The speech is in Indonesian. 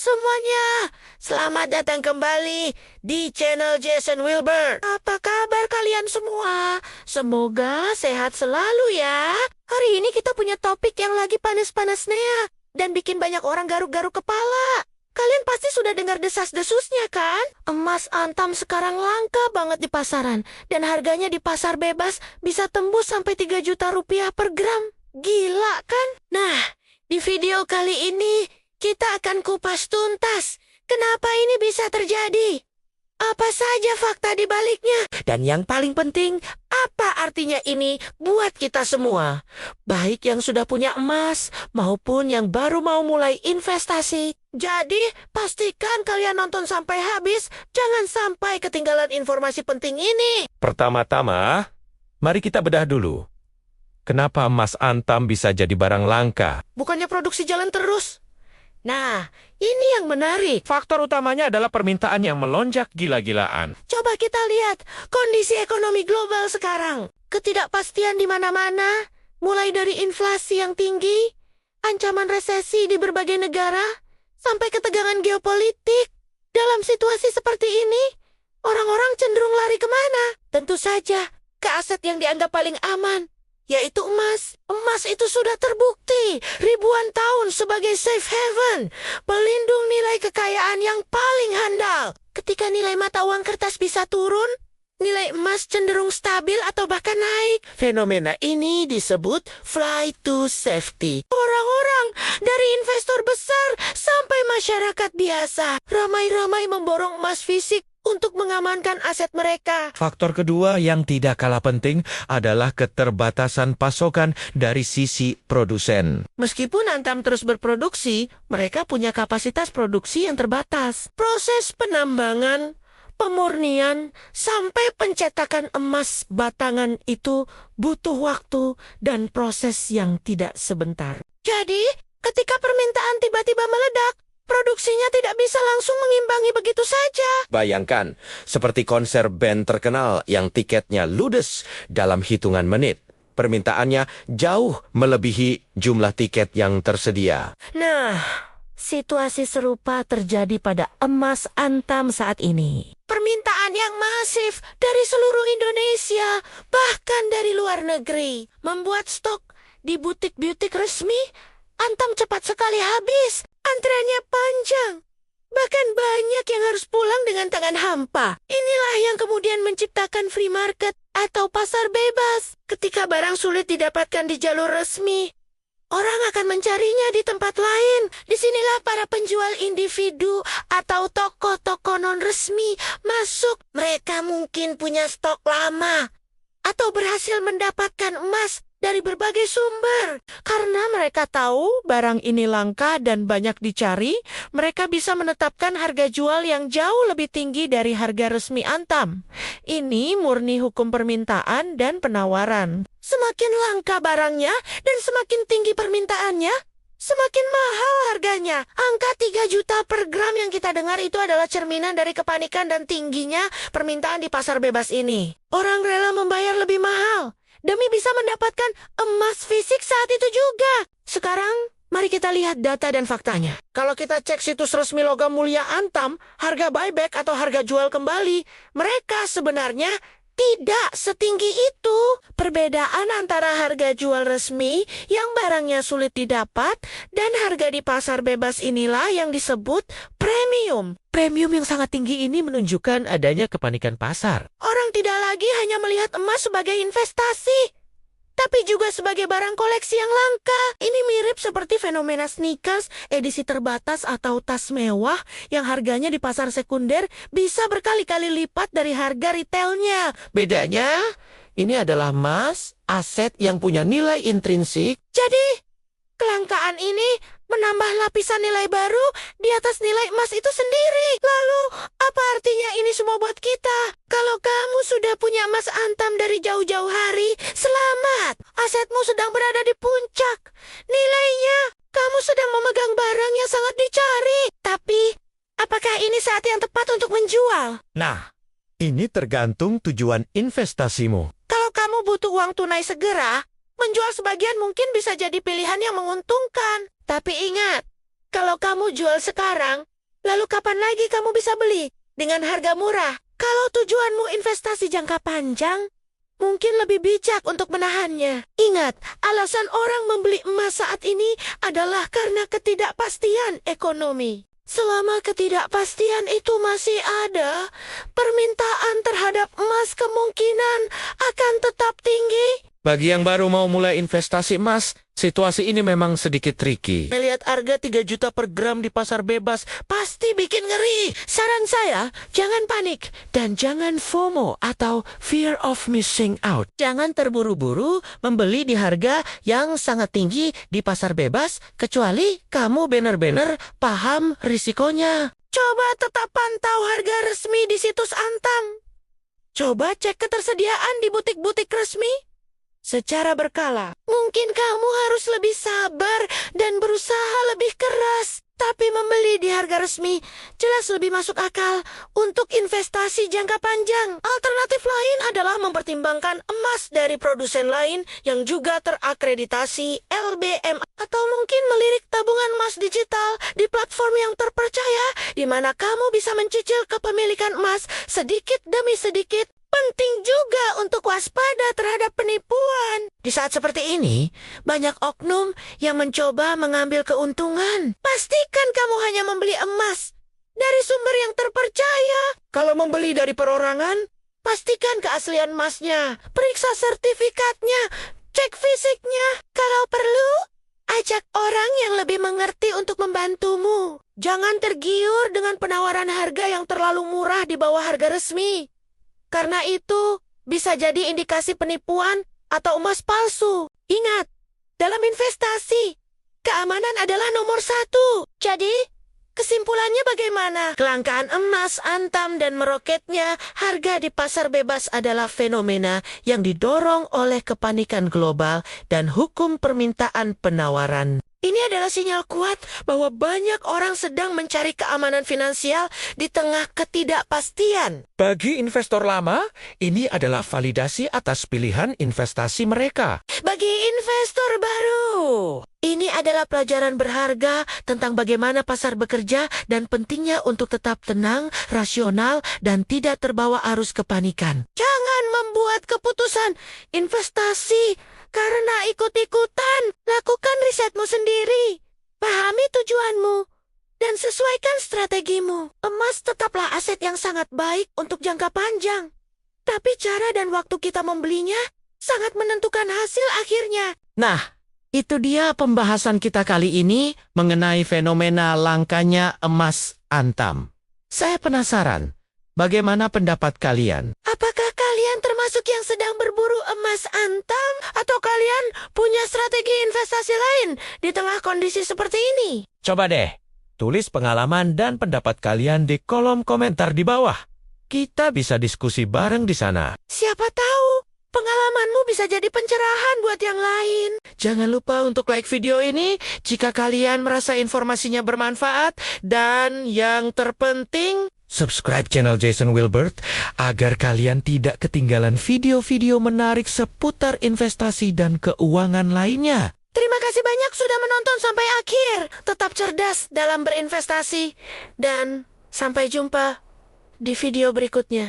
semuanya, selamat datang kembali di channel Jason Wilbur. Apa kabar kalian semua? Semoga sehat selalu ya. Hari ini kita punya topik yang lagi panas-panasnya dan bikin banyak orang garuk-garuk kepala. Kalian pasti sudah dengar desas-desusnya kan? Emas antam sekarang langka banget di pasaran dan harganya di pasar bebas bisa tembus sampai 3 juta rupiah per gram. Gila kan? Nah, di video kali ini kita akan kupas tuntas kenapa ini bisa terjadi. Apa saja fakta di baliknya? Dan yang paling penting, apa artinya ini buat kita semua? Baik yang sudah punya emas maupun yang baru mau mulai investasi. Jadi, pastikan kalian nonton sampai habis. Jangan sampai ketinggalan informasi penting ini. Pertama-tama, mari kita bedah dulu. Kenapa emas antam bisa jadi barang langka? Bukannya produksi jalan terus? Nah, ini yang menarik. Faktor utamanya adalah permintaan yang melonjak gila-gilaan. Coba kita lihat kondisi ekonomi global sekarang. Ketidakpastian di mana-mana, mulai dari inflasi yang tinggi, ancaman resesi di berbagai negara, sampai ketegangan geopolitik. Dalam situasi seperti ini, orang-orang cenderung lari kemana? Tentu saja ke aset yang dianggap paling aman, yaitu emas. Emas itu sudah terbukti ribuan tahun sebagai safe haven, pelindung nilai kekayaan yang paling handal. Ketika nilai mata uang kertas bisa turun, nilai emas cenderung stabil atau bahkan naik. Fenomena ini disebut flight to safety. Orang-orang dari investor besar sampai masyarakat biasa ramai-ramai memborong emas fisik untuk mengamankan aset mereka. Faktor kedua yang tidak kalah penting adalah keterbatasan pasokan dari sisi produsen. Meskipun Antam terus berproduksi, mereka punya kapasitas produksi yang terbatas. Proses penambangan, pemurnian, sampai pencetakan emas batangan itu butuh waktu dan proses yang tidak sebentar. Jadi, ketika permintaan tiba-tiba meledak, produksinya tidak bisa langsung mengimbangi begitu saja. Bayangkan, seperti konser band terkenal yang tiketnya ludes dalam hitungan menit. Permintaannya jauh melebihi jumlah tiket yang tersedia. Nah, situasi serupa terjadi pada emas antam saat ini. Permintaan yang masif dari seluruh Indonesia, bahkan dari luar negeri, membuat stok di butik-butik resmi antam cepat sekali habis. Antreannya panjang. Bahkan banyak yang harus pulang dengan tangan hampa. Inilah yang kemudian menciptakan free market atau pasar bebas. Ketika barang sulit didapatkan di jalur resmi, orang akan mencarinya di tempat lain. Disinilah para penjual individu atau toko-toko non-resmi masuk. Mereka mungkin punya stok lama atau berhasil mendapatkan emas dari berbagai sumber. Karena mereka tahu barang ini langka dan banyak dicari, mereka bisa menetapkan harga jual yang jauh lebih tinggi dari harga resmi antam. Ini murni hukum permintaan dan penawaran. Semakin langka barangnya dan semakin tinggi permintaannya, semakin mahal harganya. Angka 3 juta per gram yang kita dengar itu adalah cerminan dari kepanikan dan tingginya permintaan di pasar bebas ini. Orang rela membayar lebih mahal demi bisa mendapatkan emas fisik saat itu juga. Sekarang, mari kita lihat data dan faktanya. Kalau kita cek situs resmi logam mulia antam, harga buyback atau harga jual kembali, mereka sebenarnya tidak setinggi itu. Perbedaan antara harga jual resmi yang barangnya sulit didapat dan harga di pasar bebas inilah yang disebut premium. Premium yang sangat tinggi ini menunjukkan adanya kepanikan pasar. Orang tidak lagi hanya melihat emas sebagai investasi, tapi juga sebagai barang koleksi yang langka. Ini mirip seperti fenomena sneakers, edisi terbatas atau tas mewah yang harganya di pasar sekunder bisa berkali-kali lipat dari harga retailnya. Bedanya, ini adalah emas, aset yang punya nilai intrinsik. Jadi, kelangkaan ini menambah lapisan nilai baru di atas nilai emas itu sendiri. Lalu, apa artinya ini semua buat kita? Kalau kamu sudah punya emas antam dari jauh-jauh hari, selamat. Asetmu sedang berada di puncak. Nilainya, kamu sedang memegang barang yang sangat dicari. Tapi, apakah ini saat yang tepat untuk menjual? Nah, ini tergantung tujuan investasimu. Kalau kamu butuh uang tunai segera, menjual sebagian mungkin bisa jadi pilihan yang menguntungkan. Tapi ingat, kalau kamu jual sekarang, Lalu kapan lagi kamu bisa beli dengan harga murah? Kalau tujuanmu investasi jangka panjang, mungkin lebih bijak untuk menahannya. Ingat, alasan orang membeli emas saat ini adalah karena ketidakpastian ekonomi. Selama ketidakpastian itu masih ada, permintaan terhadap emas kemungkinan akan tetap tinggi. Bagi yang baru mau mulai investasi emas, situasi ini memang sedikit tricky. Melihat harga 3 juta per gram di pasar bebas pasti bikin ngeri. Saran saya, jangan panik dan jangan FOMO atau fear of missing out. Jangan terburu-buru membeli di harga yang sangat tinggi di pasar bebas kecuali kamu benar-benar paham risikonya. Coba tetap pantau harga resmi di situs Antam. Coba cek ketersediaan di butik-butik resmi secara berkala. Mungkin kamu harus lebih sabar dan berusaha lebih keras. Tapi membeli di harga resmi jelas lebih masuk akal untuk investasi jangka panjang. Alternatif lain adalah mempertimbangkan emas dari produsen lain yang juga terakreditasi LBM. Atau mungkin melirik tabungan emas digital di platform yang terpercaya, di mana kamu bisa mencicil kepemilikan emas sedikit demi sedikit. Penting juga untuk waspada terhadap penipuan. Di saat seperti ini, banyak oknum yang mencoba mengambil keuntungan. Pastikan kamu hanya membeli emas dari sumber yang terpercaya. Kalau membeli dari perorangan, pastikan keaslian emasnya. Periksa sertifikatnya, cek fisiknya. Kalau perlu, ajak orang yang lebih mengerti untuk membantumu. Jangan tergiur dengan penawaran harga yang terlalu murah di bawah harga resmi. Karena itu bisa jadi indikasi penipuan atau emas palsu. Ingat, dalam investasi, keamanan adalah nomor 1. Jadi, kesimpulannya bagaimana? Kelangkaan emas, Antam, dan meroketnya harga di pasar bebas adalah fenomena yang didorong oleh kepanikan global dan hukum permintaan penawaran. Ini adalah sinyal kuat bahwa banyak orang sedang mencari keamanan finansial di tengah ketidakpastian. Bagi investor lama, ini adalah validasi atas pilihan investasi mereka. Bagi investor baru, ini adalah pelajaran berharga tentang bagaimana pasar bekerja dan pentingnya untuk tetap tenang, rasional, dan tidak terbawa arus kepanikan. Jangan membuat keputusan investasi karena ikut-ikutan. Lakukan risetmu sendiri. Pahami tujuanmu dan sesuaikan strategimu. Emas tetaplah aset yang sangat baik untuk jangka panjang. Tapi cara dan waktu kita membelinya sangat menentukan hasil akhirnya. Nah, itu dia pembahasan kita kali ini mengenai fenomena langkanya emas Antam. Saya penasaran, bagaimana pendapat kalian? Apakah kalian termasuk yang sedang berburu emas Antam? Atau kalian punya strategi investasi lain di tengah kondisi seperti ini? Coba deh, tulis pengalaman dan pendapat kalian di kolom komentar di bawah. Kita bisa diskusi bareng di sana. Siapa tahu pengalamanmu bisa jadi pencerahan buat yang lain. Jangan lupa untuk like video ini jika kalian merasa informasinya bermanfaat. Dan yang terpenting, Subscribe channel Jason Wilbert agar kalian tidak ketinggalan video-video menarik seputar investasi dan keuangan lainnya. terima kasih banyak sudah menonton sampai akhir. Tetap cerdas dalam berinvestasi. Dan sampai jumpa di video berikutnya.